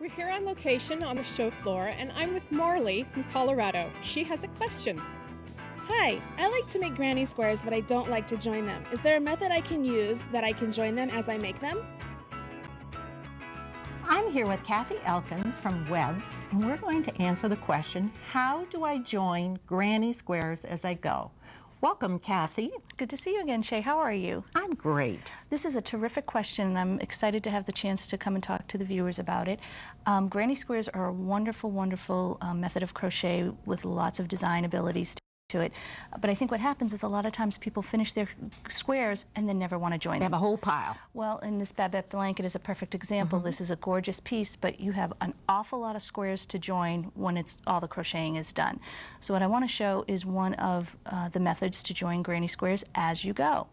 We're here on location on the show floor, and I'm with Morley from Colorado. She has a question. Hi, I like to make granny squares, but I don't like to join them. Is there a method I can use that I can join them as I make them? I'm here with Kathy Elkins from Webs, and we're going to answer the question, how do I join granny squares as I go? Welcome, Kathy. Good to see you again, Shay. How are you? I'm great. This is a terrific question, and I'm excited to have the chance to come and talk to the viewers about it. Granny squares are a wonderful, wonderful method of crochet with lots of design abilities to it. But I think what happens is a lot of times people finish their squares and then never want to join them. They have a whole pile. Well, and this Babette blanket is a perfect example. This is a gorgeous piece, but you have an awful lot of squares to join when all the crocheting is done. So what I want to show is one of the methods to join granny squares as you go.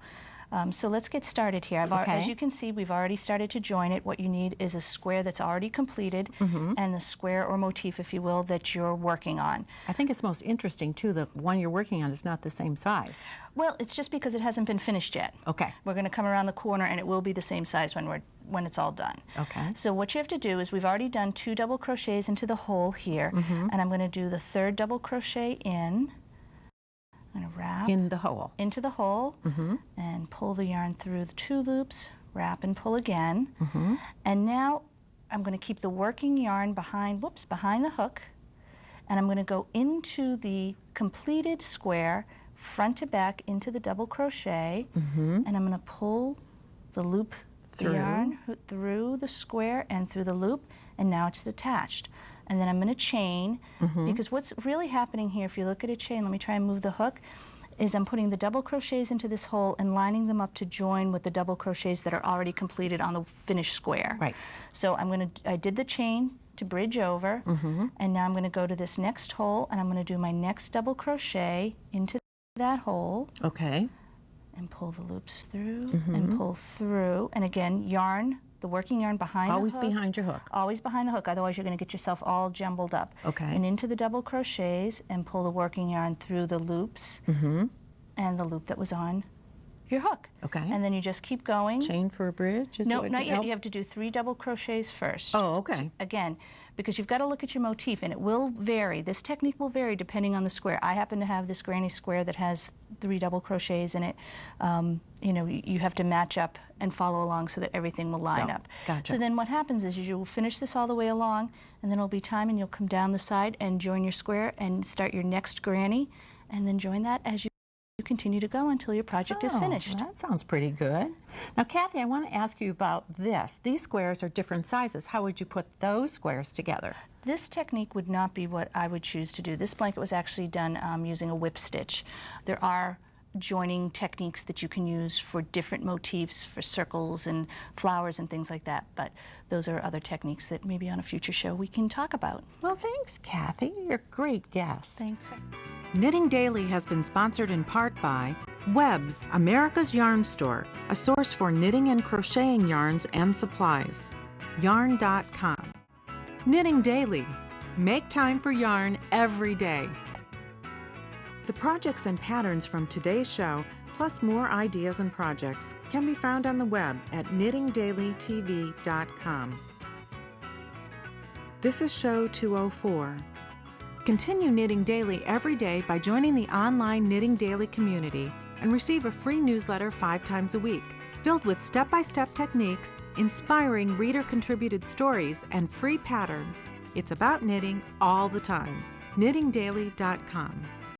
So let's get started here. As you can see, we've already started to join it. What you need is a square that's already completed and the square or motif, if you will, that you're working on. I think it's most interesting, too, the one you're working on is not the same size. Well, it's just because it hasn't been finished yet. Okay. We're going to come around the corner and it will be the same size when it's all done. Okay. So what you have to do is we've already done 2 double crochets into the hole here, and I'm going to do the 3rd double crochet in. I'm going to wrap in the hole. Into the hole and pull the yarn through the 2 loops, wrap and pull again. And now I'm going to keep the working yarn behind the hook, and I'm going to go into the completed square front to back into the double crochet, and I'm going to pull the loop, the yarn through the square and through the loop, and now it's attached. And then I'm going to chain, because what's really happening here, if you look at a chain, let me try and move the hook, is I'm putting the double crochets into this hole and lining them up to join with the double crochets that are already completed on the finished square. Right. So I did the chain to bridge over, and now I'm going to go to this next hole, and I'm going to do my next double crochet into that hole. Okay. And pull the loops through, and pull through, and again, yarn, the working yarn behind Always the hook. behind your hook. Always behind the hook, otherwise you're going to get yourself all jumbled up. Okay. And into the double crochets and pull the working yarn through the loops and the loop that was on your hook. Okay. And then you just keep going. Chain for a bridge? No, not yet. You have to do 3 double crochets first. Oh, okay. Again, because you've got to look at your motif, and it will vary. This technique will vary depending on the square. I happen to have this granny square that has 3 double crochets in it. You know, you have to match up and follow along so that everything will line up. Gotcha. So then what happens is you'll finish this all the way along, and then it'll be time, and you'll come down the side and join your square and start your next granny, and then join that as you continue to go until your project is finished. That sounds pretty good. Now, Kathy, I want to ask you about this. These squares are different sizes. How would you put those squares together? This technique would not be what I would choose to do. This blanket was actually done using a whip stitch. There are joining techniques that you can use for different motifs, for circles and flowers and things like that, but those are other techniques that maybe on a future show we can talk about. Well, thanks, Kathy. You're a great guest. Thanks. Knitting Daily has been sponsored in part by Webs, America's Yarn Store, a source for knitting and crocheting yarns and supplies. Yarn.com. Knitting Daily. Make time for yarn every day. The projects and patterns from today's show, plus more ideas and projects, can be found on the web at knittingdailytv.com. This is show 204. Continue knitting daily every day by joining the online Knitting Daily community and receive a free newsletter 5 times a week, filled with step-by-step techniques, inspiring reader-contributed stories, and free patterns. It's about knitting all the time. knittingdaily.com.